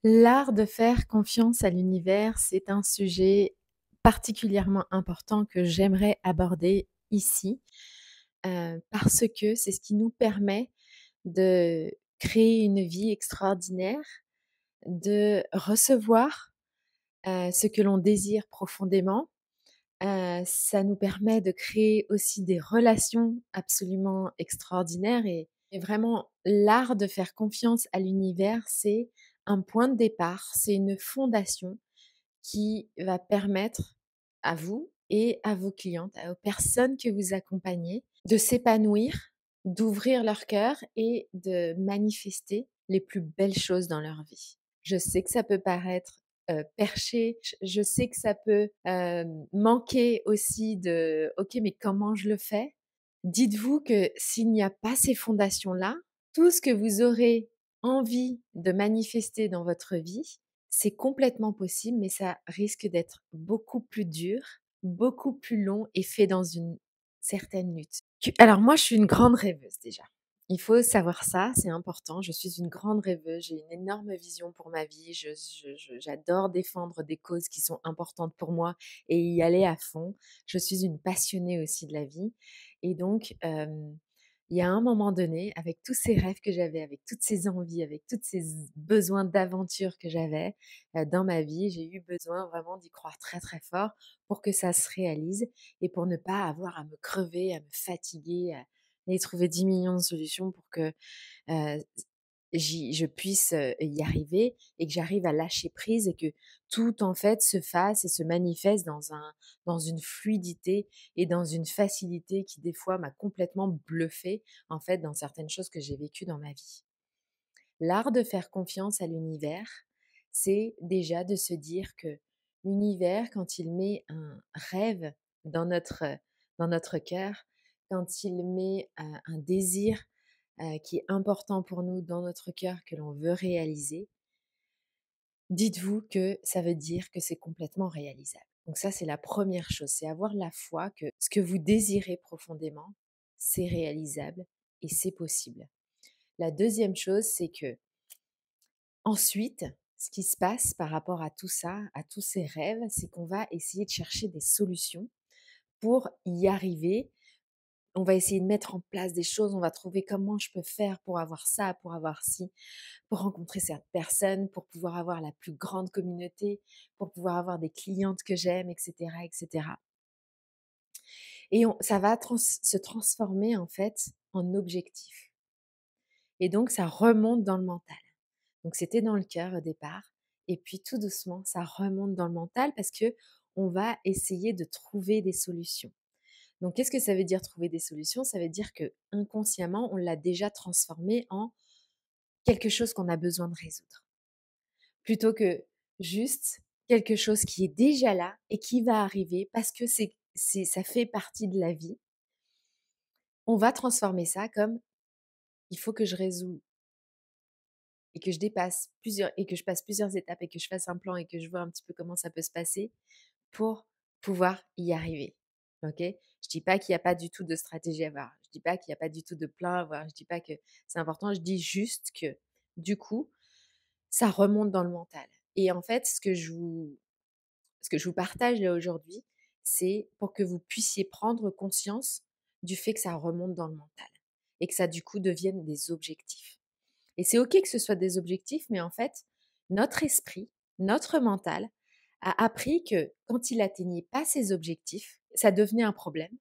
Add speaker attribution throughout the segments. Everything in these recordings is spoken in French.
Speaker 1: L'art de faire confiance à l'univers, c'est un sujet particulièrement important que j'aimerais aborder ici, parce que c'est ce qui nous permet de créer une vie extraordinaire, de recevoir, ce que l'on désire profondément. Ça nous permet de créer aussi des relations absolument extraordinaires et vraiment l'art de faire confiance à l'univers, c'est un point de départ, c'est une fondation qui va permettre à vous et à vos clientes, aux personnes que vous accompagnez, de s'épanouir, d'ouvrir leur cœur et de manifester les plus belles choses dans leur vie. Je sais que ça peut paraître, perché, je sais que ça peut, manquer aussi de: «OK, mais comment je le fais?» Dites-vous que s'il n'y a pas ces fondations-là, tout ce que vous aurez envie de manifester dans votre vie, c'est complètement possible, mais ça risque d'être beaucoup plus dur, beaucoup plus long et fait dans une certaine lutte. Alors moi, je suis une grande rêveuse déjà. Il faut savoir ça, c'est important. Je suis une grande rêveuse, j'ai une énorme vision pour ma vie. J'adore défendre des causes qui sont importantes pour moi et y aller à fond. Je suis une passionnée aussi de la vie. Et donc, il y a un moment donné, avec tous ces rêves que j'avais, avec toutes ces envies, avec tous ces besoins d'aventure que j'avais dans ma vie, j'ai eu besoin vraiment d'y croire très très fort pour que ça se réalise et pour ne pas avoir à me crever, à me fatiguer, et trouver 10 millions de solutions pour que euh, je puisse y arriver et que j'arrive à lâcher prise et que tout en fait se fasse et se manifeste dans une fluidité et dans une facilité qui des fois m'a complètement bluffée en fait dans certaines choses que j'ai vécues dans ma vie. L'art de faire confiance à l'univers, c'est déjà de se dire que l'univers, quand il met un rêve dans notre cœur, quand il met un désir qui est important pour nous dans notre cœur que l'on veut réaliser, dites-vous que ça veut dire que c'est complètement réalisable. Donc ça, c'est la première chose, c'est avoir la foi que ce que vous désirez profondément, c'est réalisable et c'est possible. La deuxième chose, c'est que ensuite, ce qui se passe par rapport à tout ça, à tous ces rêves, c'est qu'on va essayer de chercher des solutions pour y arriver. On va essayer de mettre en place des choses, on va trouver comment je peux faire pour avoir ça, pour avoir ci, pour rencontrer cette personne, pour pouvoir avoir la plus grande communauté, pour pouvoir avoir des clientes que j'aime, etc., etc. Et ça va se transformer en fait en objectif. Et donc, ça remonte dans le mental. Donc c'était dans le cœur au départ et puis tout doucement, ça remonte dans le mental parce que on va essayer de trouver des solutions. Donc qu'est-ce que ça veut dire trouver des solutions? Ça veut dire que inconsciemment, on l'a déjà transformé en quelque chose qu'on a besoin de résoudre. Plutôt que juste quelque chose qui est déjà là et qui va arriver parce que ça fait partie de la vie. On va transformer ça comme il faut que je résous et que je dépasse plusieurs et que je passe plusieurs étapes et que je fasse un plan et que je vois un petit peu comment ça peut se passer pour pouvoir y arriver. OK? Je dis pas qu'il y a pas du tout de stratégie à avoir. Je dis pas qu'il y a pas du tout de plan à avoir. Je dis pas que c'est important. Je dis juste que, du coup, ça remonte dans le mental. Et en fait, ce que je vous partage là aujourd'hui, c'est pour que vous puissiez prendre conscience du fait que ça remonte dans le mental et que ça, du coup, devienne des objectifs. Et c'est OK que ce soit des objectifs, mais en fait, notre esprit, notre mental a appris que quand il atteignait pas ses objectifs, ça devenait un problème.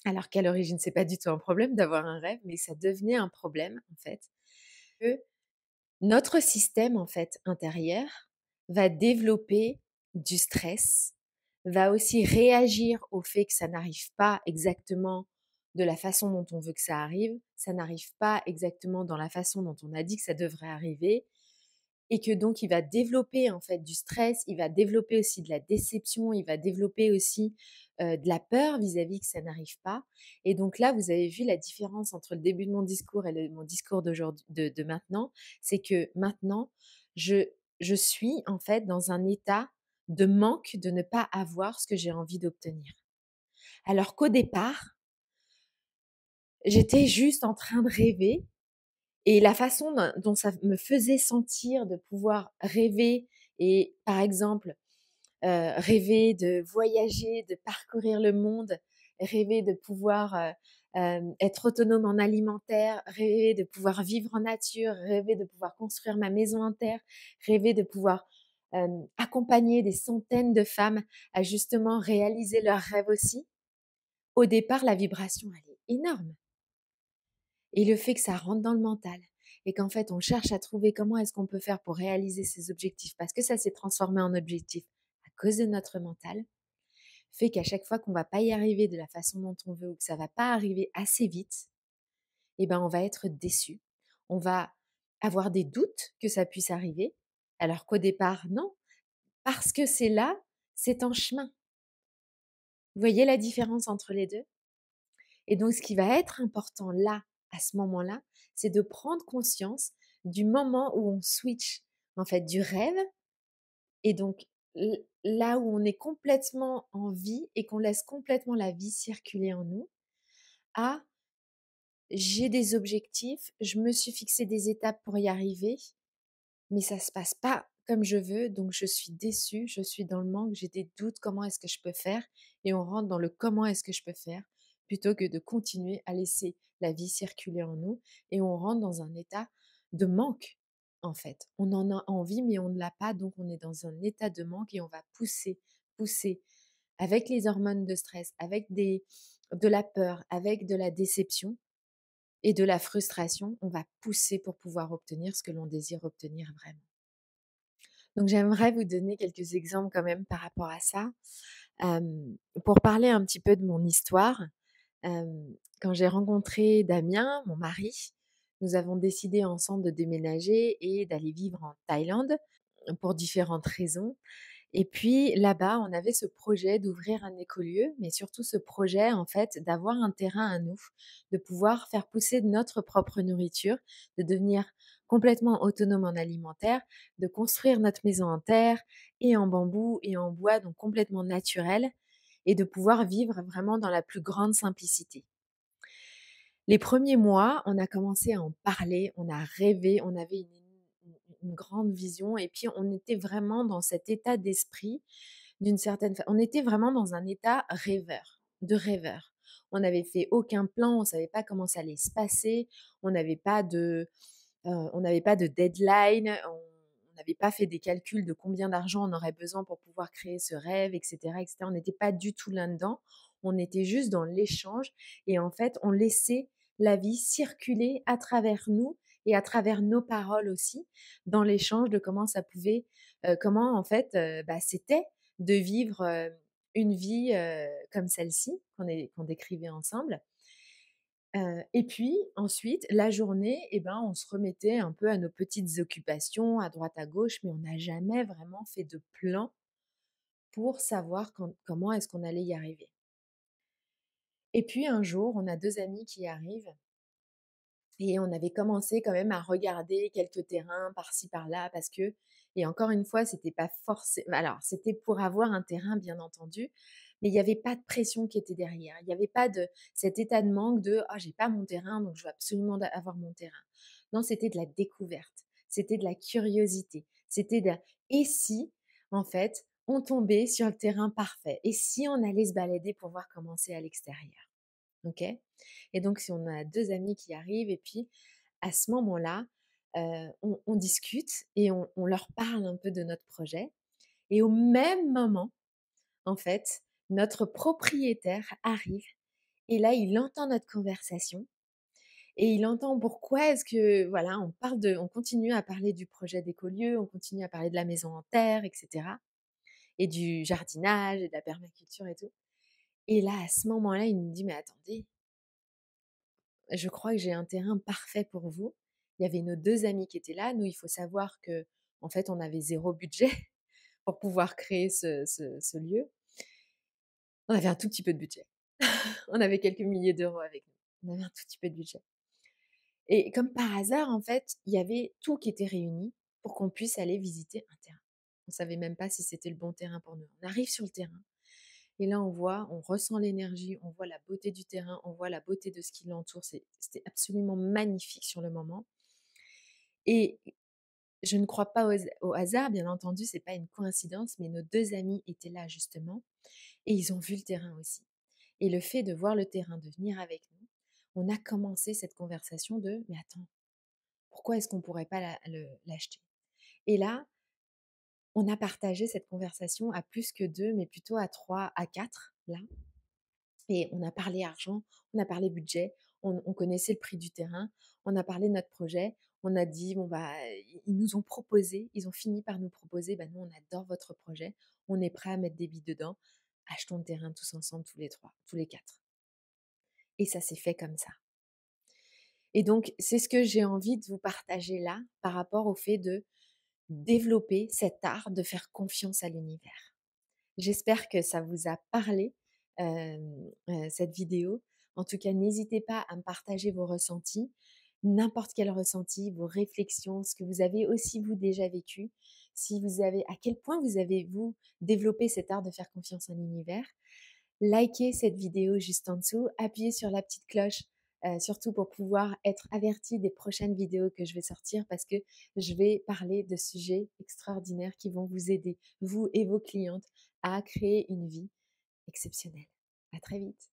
Speaker 1: Alors qu'à l'origine, c'est pas du tout un problème d'avoir un rêve, mais ça devenait un problème, en fait, que notre système, en fait, intérieur va développer du stress, va aussi réagir au fait que ça n'arrive pas exactement de la façon dont on veut que ça arrive, ça n'arrive pas exactement dans la façon dont on a dit que ça devrait arriver et que donc il va développer en fait du stress, il va développer aussi de la déception, il va développer aussi de la peur vis-à-vis que ça n'arrive pas. Et donc là, vous avez vu la différence entre le début de mon discours et mon discours d'aujourd'hui, de maintenant, c'est que maintenant, je, je suis en fait dans un état de manque de ne pas avoir ce que j'ai envie d'obtenir. Alors qu'au départ, j'étais juste en train de rêver Et la façon dont ça me faisait sentir de pouvoir rêver et par exemple, rêver de voyager, de parcourir le monde, rêver de pouvoir, être autonome en alimentaire, rêver de pouvoir vivre en nature, rêver de pouvoir construire ma maison en terre, rêver de pouvoir, accompagner des centaines de femmes à justement réaliser leurs rêves aussi. Au départ, la vibration, elle est énorme et le fait que ça rentre dans le mental et qu'en fait, on cherche à trouver comment est-ce qu'on peut faire pour réaliser ces objectifs parce que ça s'est transformé en objectif à cause de notre mental, fait qu'à chaque fois qu'on va pas y arriver de la façon dont on veut ou que ça va pas arriver assez vite, eh ben, on va être déçu. On va avoir des doutes que ça puisse arriver, alors qu'au départ, non, parce que c'est là, c'est en chemin. Vous voyez la différence entre les 2. Et donc ce qui va être important là, à ce moment-là, c'est de prendre conscience du moment où on switch, en fait, du rêve et donc là où on est complètement en vie et qu'on laisse complètement la vie circuler en nous, à j'ai des objectifs, je me suis fixé des étapes pour y arriver, mais ça se passe pas comme je veux, donc je suis déçue, je suis dans le manque, j'ai des doutes, comment est-ce que je peux faire? Et on rentre dans le comment est-ce que je peux faire, plutôt que de continuer à laisser la vie circuler en nous et on rentre dans un état de manque, en fait. On en a envie, mais on ne l'a pas, donc on est dans un état de manque et on va pousser avec les hormones de stress, avec de la peur, avec de la déception et de la frustration, on va pousser pour pouvoir obtenir ce que l'on désire obtenir vraiment. Donc j'aimerais vous donner quelques exemples quand même par rapport à ça. Pour parler un petit peu de mon histoire, quand j'ai rencontré Damien, mon mari, nous avons décidé ensemble de déménager et d'aller vivre en Thaïlande pour différentes raisons. Et puis là-bas, on avait ce projet d'ouvrir un écolieu, mais surtout ce projet, en fait, d'avoir un terrain à nous, de pouvoir faire pousser de notre propre nourriture, de devenir complètement autonome en alimentaire, de construire notre maison en terre et en bambou et en bois, donc complètement naturel, et de pouvoir vivre vraiment dans la plus grande simplicité. Les premiers mois, on a commencé à en parler, on a rêvé, on avait une grande vision et puis on était vraiment dans cet état d'esprit d'une certaine fa on était vraiment dans un état rêveur, de rêveur. On n'avait fait aucun plan, on savait pas comment ça allait se passer, on n'avait pas de deadline, on n'avait pas fait des calculs de combien d'argent on aurait besoin pour pouvoir créer ce rêve et cetera et cetera. On n'était pas du tout là-dedans. On était juste dans l'échange et en fait, on laissait la vie circuler à travers nous et à travers nos paroles aussi, dans l'échange de comment ça pouvait, comment en fait, c'était de vivre, une vie, comme celle-ci qu'on décrivait ensemble. Et puis ensuite, la journée et ben, on se remettait un peu à nos petites occupations à droite à gauche, mais on n'a jamais vraiment fait de plan pour savoir comment est-ce qu'on allait y arriver. Et puis un jour, on a 2 amis qui arrivent et on avait commencé quand même à regarder quelques terrains par-ci par-là parce que et encore une fois, c'était pas forcément. Alors c'était pour avoir un terrain bien entendu, mais il y avait pas de pression qui était derrière. Il y avait pas de cet état de manque de: «Ah j'ai pas mon terrain, donc je veux absolument avoir mon terrain». Non, c'était de la découverte, c'était de la curiosité, c'était de et si, en fait, on tombait sur le terrain parfait? Et si on allait se balader pour voir comment c'est à l'extérieur? OK? Et donc si on a 2 amis qui arrivent et puis à ce moment-là, on discute et on leur parle un peu de notre projet et au même moment, en fait, notre propriétaire arrive et là, il entend notre conversation et il entend pourquoi est-ce que voilà, on continue à parler du projet d'écolieu, on continue à parler de la maison en terre et cetera et du jardinage et de la permaculture et tout et là, à ce moment-là, il nous dit: «Mais attendez, je crois que j'ai un terrain parfait pour vous». Il y avait nos 2 amis qui étaient là. Nous, il faut savoir que en fait, on avait zéro budget pour pouvoir créer ce lieu. On avait un tout petit peu de budget. On avait quelques milliers d'euros avec nous. On avait un tout petit peu de budget et comme par hasard, en fait, il y avait tout qui était réuni pour qu'on puisse aller visiter un terrain. On savait même pas si c'était le bon terrain pour nous. On arrive sur le terrain et là, on ressent l'énergie, on voit la beauté du terrain, on voit la beauté de ce qui l'entoure. C'était absolument magnifique sur le moment. Et je ne crois pas au hasard, bien entendu, c'est pas une coïncidence, mais nos 2 amis étaient là justement et ils ont vu le terrain aussi. Et le fait de voir le terrain, de venir avec nous, on a commencé cette conversation de: «Mais attends, pourquoi est-ce qu'on pourrait pas l'acheter?» Et là, on a partagé cette conversation à plus que 2, mais plutôt à 3, à 4 là. Et on a parlé argent, on a parlé budget, on connaissait le prix du terrain, on a parlé de notre projet, on a dit: «Bon, bah», ils nous ont proposé, ils ont fini par nous proposer: «Bah, nous, on adore votre projet, on est prêt à mettre des billes dedans, achetons le terrain tous ensemble, tous les 3, tous les 4». Et ça s'est fait comme ça. Et donc, c'est ce que j'ai envie de vous partager là, par rapport au fait de développer cet art de faire confiance à l'univers. J'espère que ça vous a parlé, cette vidéo. En tout cas, n'hésitez pas à me partager vos ressentis, n'importe quel ressenti, vos réflexions, ce que vous avez aussi vous déjà vécu. Si vous avez à quel point vous avez vous développé cet art de faire confiance en l'univers. Likez cette vidéo juste en dessous, appuyez sur la petite cloche, surtout pour pouvoir être averti des prochaines vidéos que je vais sortir parce que je vais parler de sujets extraordinaires qui vont vous aider, vous et vos clientes, à créer une vie exceptionnelle. À très vite.